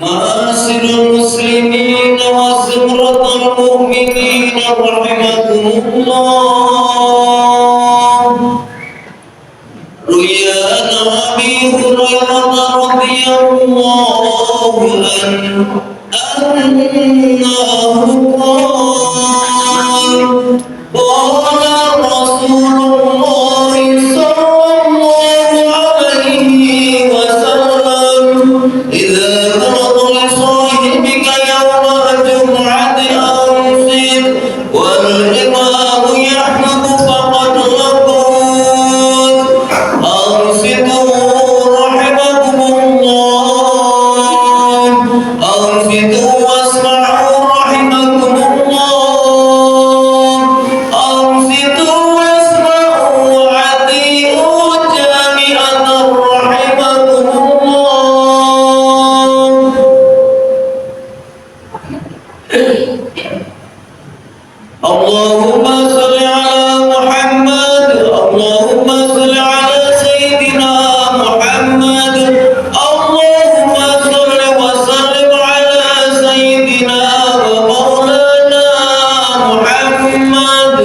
معاشر المسلمين وزمرة المؤمنين رحمكم الله. روي عن أبي هريرة رضي الله عنه أنه قال رسول الله صلى الله عليه وسلم إذا مرض لصاحبك يوم الجمعة أنصت والإمام يحمد فقد لقوت أنصتوا رحمكم الله أنصتوا واسمعوا رحمكم الله أنصتوا واسمعوا وأطيعوا جميعا رحمكم الله. اللهم صل على محمد اللهم صل على سيدنا محمد اللهم صل وسلم على سيدنا ومولانا محمد.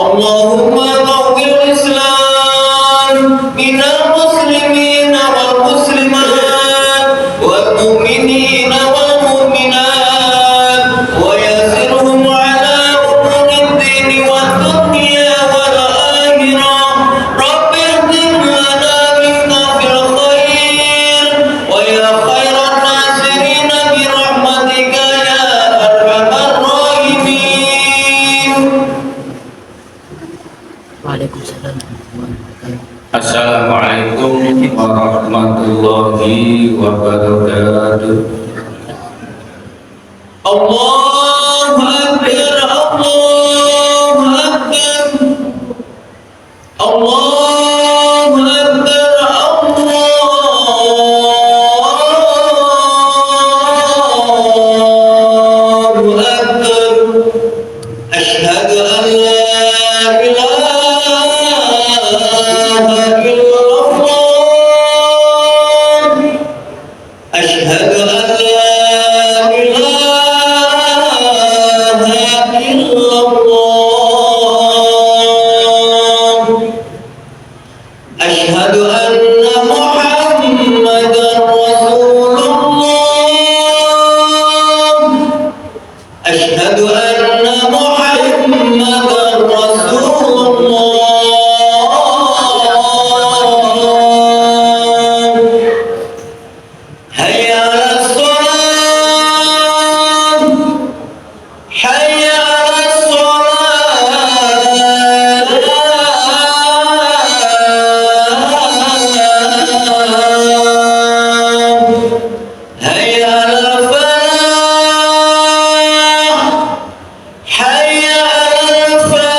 اللهم قوي الإسلام من المسلمين والمسلمات والمؤمنين والمؤمنات ويسرهم على أمور الدين والدنيا والآخرة. رب اهدم لنا مفتاح الخير ويا خير الناصرين برحمتك يا أرحم الراحمين. Waalaikumsalam warahmatullahi wabarakatuh. Assalamualaikum warahmatullahi wabarakatuh. Allahu Akbar Allahu Akbar Allahu Akbar Allahu Akbar. Asyhadu an la ilaha illallah. Asyhadu an la ilaha illallah. Asyhadu anna Muhammadan Rasulullah. Asyhadu anna Muhammadan Rasulullah. Hayya 'alas shalah hayya 'alas shalah hayya 'alal falah hayya 'alal falah.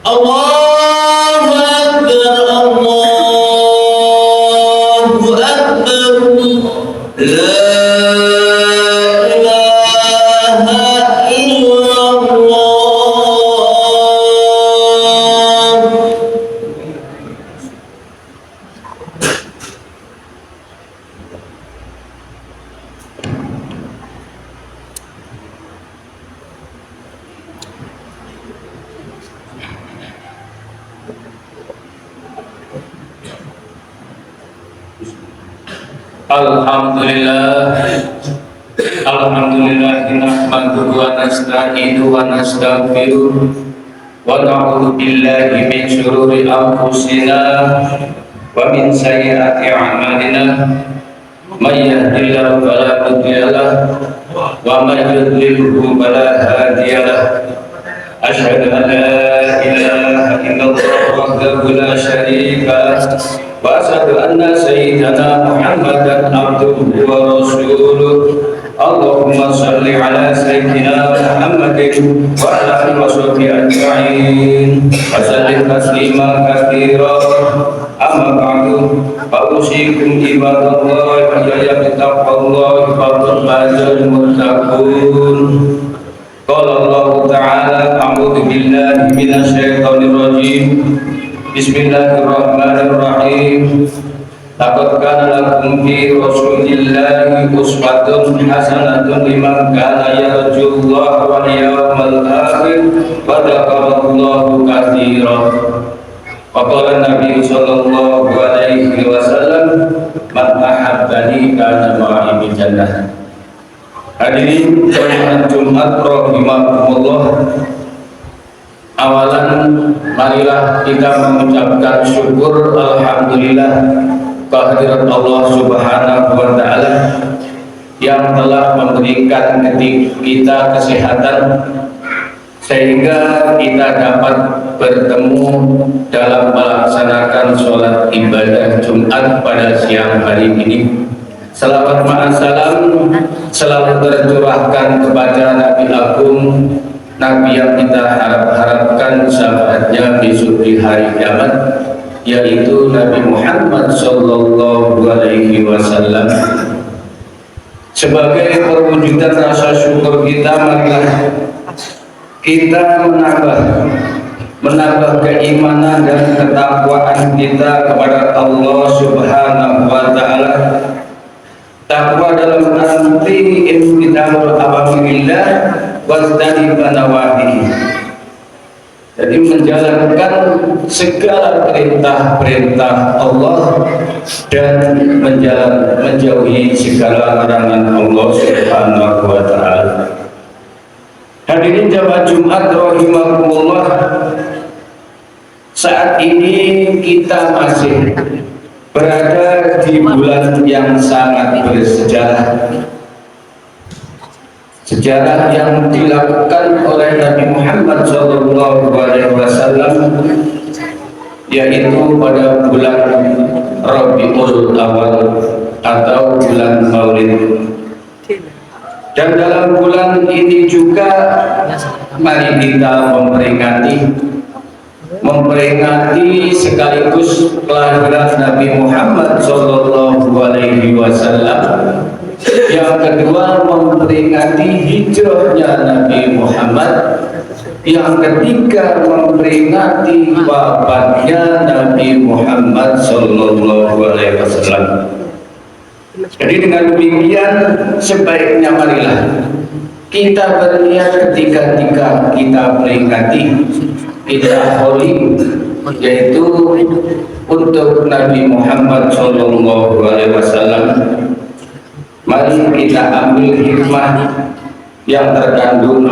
Allahu Akbar Allahu Akbar. La ilaha illallah. Alhamdulillah nahmaduhu wa nasta'inuhu wa nastaghfiruh wa na'udzu billahi min shururi anfusina wa min sayyiati a'malina. May yahdihillahu fala mudilla lahu wa may yudlilhu fala hadiya lahu. Asyhadu an la ilaha illallah wahdahu la syarika lahu wa asyhadu anna sayyidana Muhammadan abduhu wa rasuluh. Allahumma shalli ala sayyidina Muhammadin wa ala alihi wa sahbihi ajma'in wa sallim taslima katsiran. Amma ba'du, fa وأوصيكم عباد الله وإياي بتقوى الله فقد فاز المتقون قال الله تعالى أعوذ بالله من الشيطان الرجيم بسم الله الرحمن الرحيم لقد كان لكم في رسول الله أسوة حسنة لمن كان يرجو الله واليوم الآخر وذكر الله كثيرا وقال النبي صلى الله عليه وسلم من أحبني كان معي في الجنة. Hadirin jamaah Jumat rahimakumullah. Awalan marilah kita mengucapkan syukur alhamdulillah kehadirat Allah Subhanahu wa taala yang telah memberikan kita kesehatan sehingga kita dapat bertemu dalam melaksanakan sholat ibadah Jumat pada siang hari ini. Salawat ma'asalam selalu tercurahkan kepada Nabi Agung, Nabi yang kita harapkan sahabatnya besok di hari kiamat, yaitu Nabi Muhammad Sallallahu Alaihi Wasallam. Sebagai perwujudan rasa syukur kita, marilah kita menambah keimanan dan ketakwaan kita kepada Allah Subhanahu wa taala. Takwa dalam arti imtithalul awamirillah wajtaniban nawahi. Jadi menjalankan segala perintah-perintah Allah dan menjauhi segala larangan Allah Subhanahu wa taala. Hadirin jamaah Jumat rahimakumullah, saat ini kita masih berada di bulan yang sangat bersejarah. Sejarah yang dilakukan oleh Nabi Muhammad SAW, yaitu pada bulan Rabiul Awal atau bulan Maulid. Dan dalam bulan ini juga mari kita memperingati sekaligus kelahiran Nabi Muhammad SAW. Yang kedua memperingati hijrahnya Nabi Muhammad. Yang ketiga memperingati wafatnya Nabi Muhammad SAW. Jadi dengan demikian sebaiknya marilah kita berniat ketika kita peringati, kita holy, yaitu untuk Nabi Muhammad SAW. Mari kita ambil hikmah yang terkandung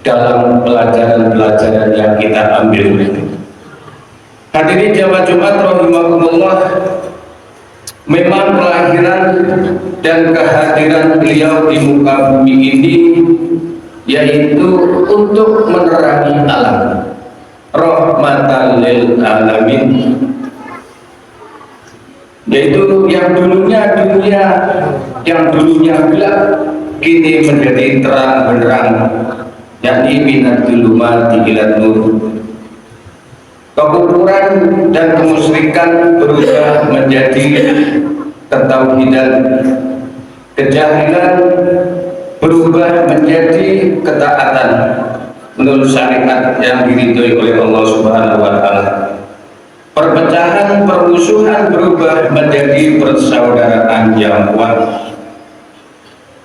dalam pelajaran-pelajaran yang kita ambil. Hadirin jamaah Jumat rahimakumullah, memang kelahiran dan kehadiran beliau di muka bumi ini yaitu untuk menerangi alam, rahmatan lil alamin, yaitu yang dulunya dunia, yang dulunya gelap kini menjadi terang benderang, yakni minat zulumati ilan nur. Kekufuran dan kemusyrikan berubah menjadi ketauhidan, kejahilan berubah menjadi ketaatan menurut syariat yang diridhoi oleh Allah Subhanahu wa taala. Perpecahan, permusuhan berubah menjadi persaudaraan yang kuat.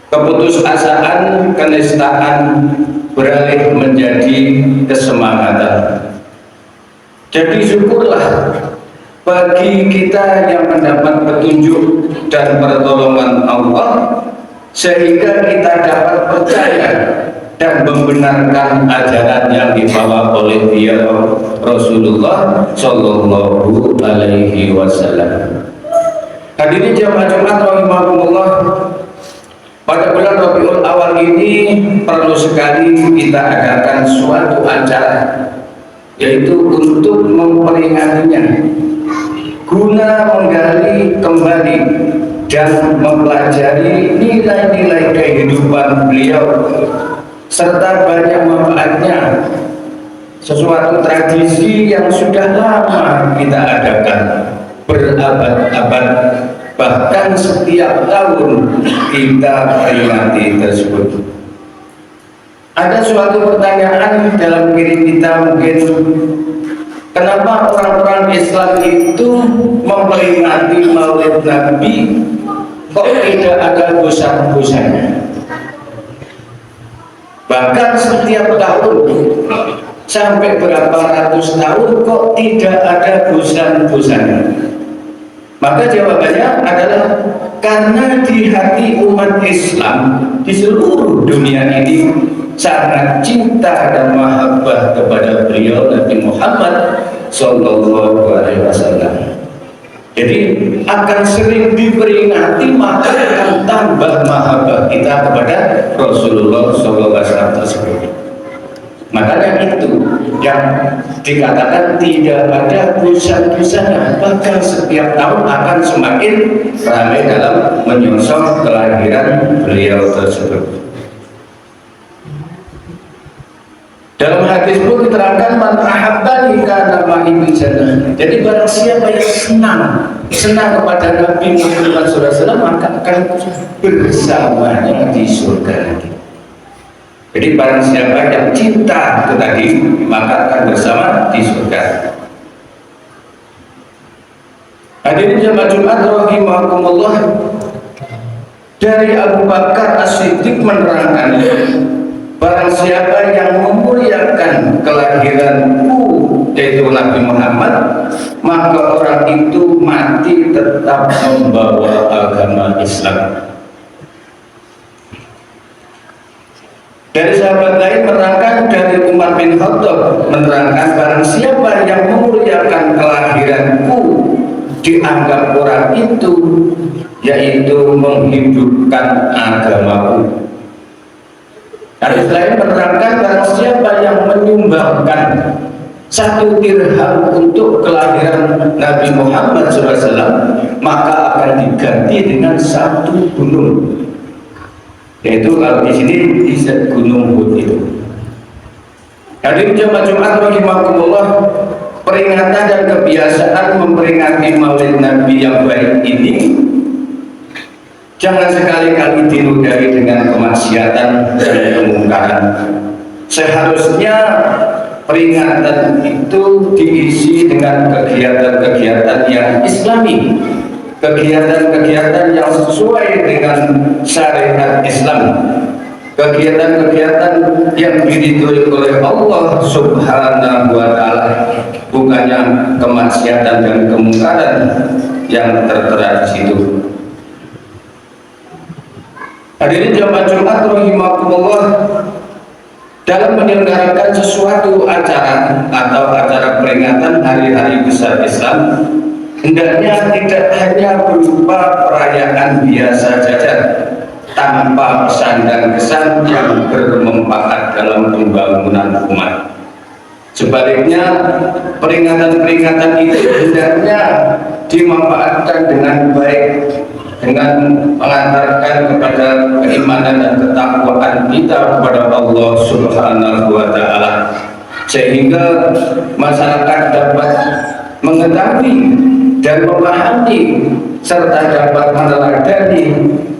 Keputusasaan, kenistaan beralih menjadi kesemangatan. Jadi syukurlah bagi kita yang mendapat petunjuk dan pertolongan Allah, sehingga kita dapat percaya dan membenarkan ajaran yang dibawa oleh beliau Rasulullah Shallallahu Alaihi Wasallam. Hadirin jamaah Jumat rahimakumullah, pada bulan Rabiul Awal ini perlu sekali kita adakan suatu acara, yaitu untuk memperingatinya, guna menggali kembali dan mempelajari nilai-nilai kehidupan beliau serta banyak manfaatnya, sesuatu tradisi yang sudah lama kita adakan. berabad-abad, bahkan setiap tahun kita peringati tersebut. Ada suatu pertanyaan dalam diri kita mungkin, kenapa orang-orang Islam itu memperingati Maulid Nabi kok tidak ada bosan-bosannya? Bahkan setiap tahun sampai berapa ratus tahun kok tidak ada bosan-bosannya? Maka jawabannya adalah karena di hati umat Islam di seluruh dunia ini sangat cinta dan mahabbah kepada beliau Nabi Muhammad Sallallahu Alaihi Wasallam. Jadi akan sering diperingati, maka akan tambah mahabbah kita kepada Rasulullah Sallallahu Alaihi Wasallam tersebut. Makanya itu yang dikatakan tidak ada bosan-bosannya, bahkan setiap tahun akan semakin ramai dalam menyongsong kelahiran beliau tersebut. Dalam hadis pun diterangkan man ahabbani kana ma'i fil jannah. Jadi barang siapa yang senang kepada Nabi Muhammad SAW, maka akan bersamanya di surga nanti. Jadi barang siapa yang cinta itu tadi, maka akan bersama di surga. Hadirin jamaah Jumat rahimakumullah, dari Abu Bakar As-Siddiq menerangkan, barang siapa yang memuliakan kelahiranku, yaitu Nabi Muhammad, maka orang itu mati tetap membawa agama Islam. Dari sahabat lain menerangkan, dari Umar bin Khattab menerangkan, barang siapa yang memuliakan kelahiranku, dianggap orang itu yaitu menghidupkan agamaku. Hadis lain menerangkan, barang siapa yang menyumbangkan 1 dirham untuk kelahiran Nabi Muhammad SAW, maka akan diganti dengan 1 gunung. Yaitu kalau di sini di Gunung Hud itu. Hadirin jamaah Jumat rahimakumullah, peringatan dan kebiasaan memperingati Maulid Nabi yang baik ini jangan sekali-kali dinodai dengan kemaksiatan dan kemungkaran. Seharusnya peringatan itu diisi dengan kegiatan-kegiatan yang Islami, kegiatan-kegiatan yang sesuai dengan syariat Islam, kegiatan-kegiatan yang diridhoi oleh Allah Subhanahu wa Ta'ala, bukannya kemaksiatan dan kemungkaran yang tertera di situ. Hadirin jamaah Jumat rahimakumullah, dalam menyelenggarakan sesuatu acara atau acara peringatan hari-hari besar Islam, hendaknya tidak hanya berupa perayaan biasa saja tanpa pesan dan kesan yang bermanfaat dalam pembangunan umat. Sebaliknya, peringatan-peringatan itu hendaknya dimanfaatkan dengan baik, dengan mengantarkan kepada keimanan dan ketakwaan kita kepada Allah Subhanahu wa Ta'ala, sehingga masyarakat dapat mengetahui dan memahami serta dapat meneladani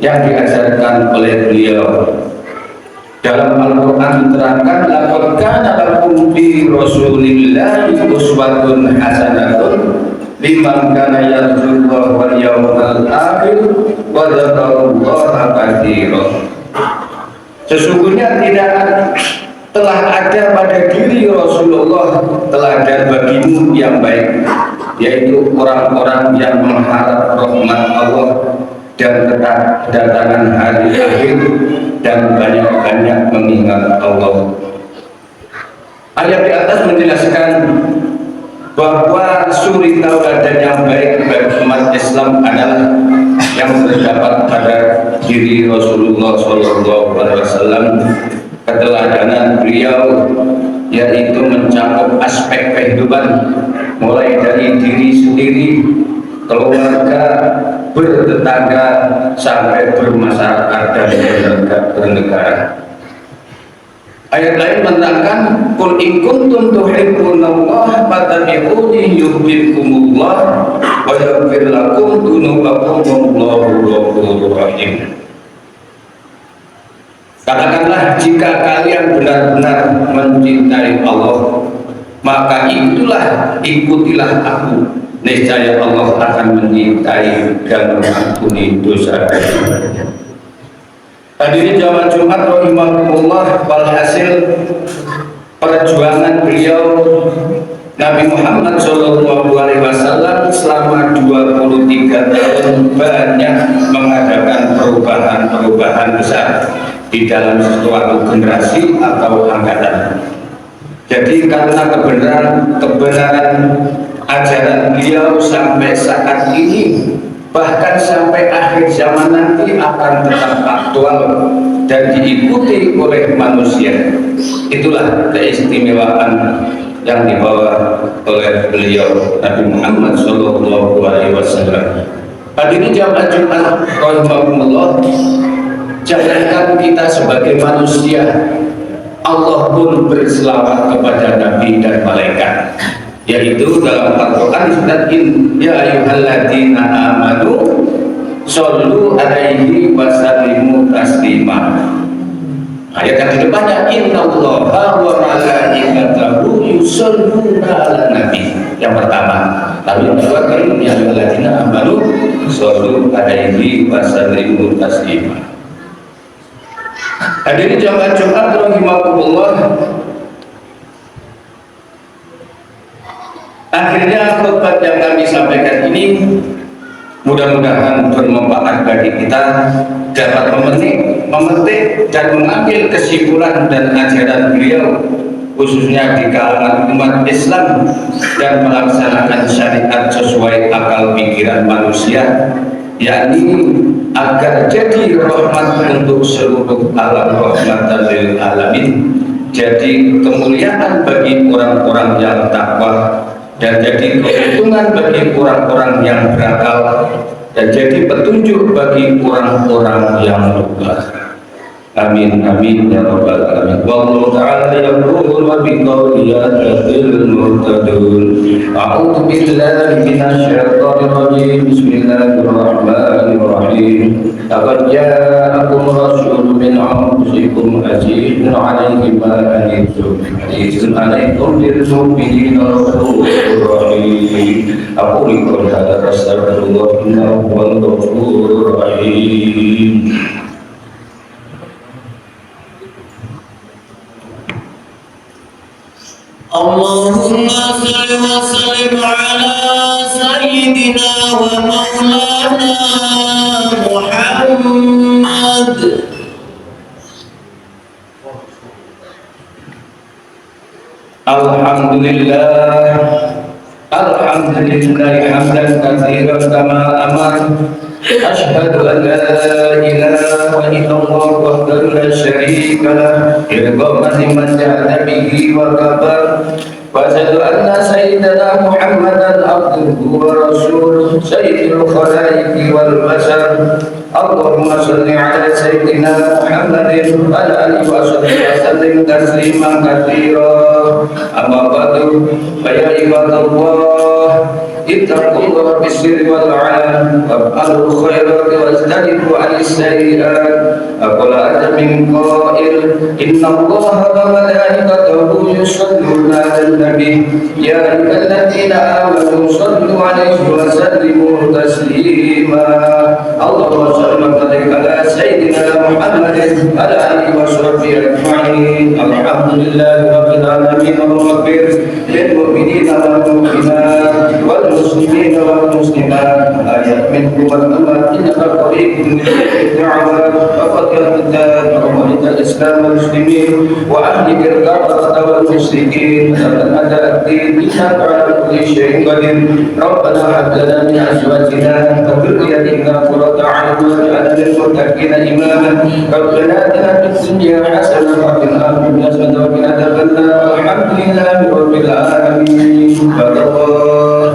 yang diajarkan oleh beliau. Dalam Al-Quran diterangkan, laqad kana lakum fi Rasulillahi uswatun hasanatun liman kana yarjullaha wal yawmal akhir wa dzakarallaha katsiran. Sesungguhnya telah ada pada diri Rasulullah teladan bagimu yang baik, yaitu orang-orang yang mengharap rahmat Allah dan kedatangan hari akhir dan banyak-banyak mengingat Allah. Ayat di atas menjelaskan bahwa suri tauladan yang baik bagi umat Islam adalah yang terdapat pada diri Rasulullah SAW. Keteladanan beliau yaitu mencakup aspek kehidupan, mulai dari diri sendiri, keluarga, bertetangga, sampai bermasyarakat dan bernegara. Ayat lain menerangkan, qul in kuntum tuhibbunallaha fattabi'uni yuhibbukumullah wa yaghfir lakum dzunubakum wallahu ghafurur rahim. Katakanlah, jika kalian benar-benar mencintai Allah, maka ikutilah aku. Niscaya Allah akan mencintai dan mengampuni dosa. Hadirin jamaah Jumat rahimakumullah, walhasil perjuangan beliau Nabi Muhammad SAW selama 23 tahun banyak mengadakan perubahan-perubahan besar di dalam suatu generasi atau angkatan. Jadi karena kebenaran ajaran beliau sampai saat ini, bahkan sampai akhir zaman nanti akan tetap aktual dan diikuti oleh manusia. Itulah keistimewaan yang dibawa oleh beliau Nabi Muhammad SAW. Hadirin jamaah Jumat rahimakumullah, jangankan kita sebagai manusia, Allah pun berselawat kepada Nabi dan malaikat, yaitu dalam Al-Quran disebutkan, ya ayyuhalladzina amanu shollu alaihi wa sallimu taslima. Ayat yang di depannya, innallaha wa malaikatahu yusholluna ala nabi. Yang pertama, lalu yang kedua, ya ayyuhalladzina amanu shollu alaihi wa sallimu taslima. Hadirin jamaah Jumat rahimakumullah, akhirnya khutbah yang kami sampaikan ini mudah-mudahan bermanfaat bagi kita, dapat memetik dan mengambil kesimpulan dan ajaran beliau khususnya di kalangan umat Islam dan melaksanakan syariat sesuai akal pikiran manusia, yakni agar jadi rahmat untuk seluruh alam, rahmatan lil alamin, jadi kemuliaan bagi orang-orang yang takwa, dan jadi keuntungan bagi orang-orang yang berakal, dan jadi petunjuk bagi orang-orang yang lupa. Amin amin ya rabbal alamin. Wallahu ta'ala yaqulu wa biqawli yahdil muhtadun. A'udzu billahi minasy syaithanir rajim. Bismillahirrahmanirrahim. Laqad ja'akum rasulun min anfusikum azizun 'alaihi ma anittum harisun 'alaikum bil mu'minina raufur rahim. Aqulu qawli hadza astaghfirullah innahu huwal ghafurur rahim. اللهم صل وسلم على سيدنا ومولانا محمد. Alhamdulillah hamdan katsiran kama amar. Asyhadu an la ilaha illallah wahdahu la syarika lah, irghaman liman ja'ala bihi wa kabar. Wa asyhadu anna sayyidana Muhammadan abduhu wa rasuluh, sayyidul khalaiqi wal bashar. Allahumma shalli ala sayyidina Muhammadin wa ala alihi wa sahbihi wa sallim tasliman katsira. Amma ba'du, fa ya ibadallah, ittaqullaha bis-sirri wal 'alan waf'alul khairati wajtanibu 'anis sayyi'at. Aqala ada min qa'il, innallaha wa malaikatahu yusholluna 'alan nabi, ya ayyuhalladzina amanu shollu 'alaihi wa sallimu taslima. Allahumma shalli wa barik ala sayyidina Muhammadin wa ala alihi wa sahbihi ajma'in. Alhamdulillahi rabbil alamin ar-rahmanir lil mu'minina wal mu'minat wal muslimina wal muslimat. Ayat min huwa innaka qaribun mujibud da'wat wa qad ta'ala al-islam wal muslimin wa ahli al-qadar wal musyrikin dan ada ad-din innaka ala kulli syai'in qadir. Rabbana hab lana min azwajina wa dhurriyyatina qurrata a'yun waj'alna lil muttaqina imama. Rabbana atina fid dunya hasanah wa fil akhirati hasanah wa qina adzabannar. Alhamdulillahi rabbil alamin. Allah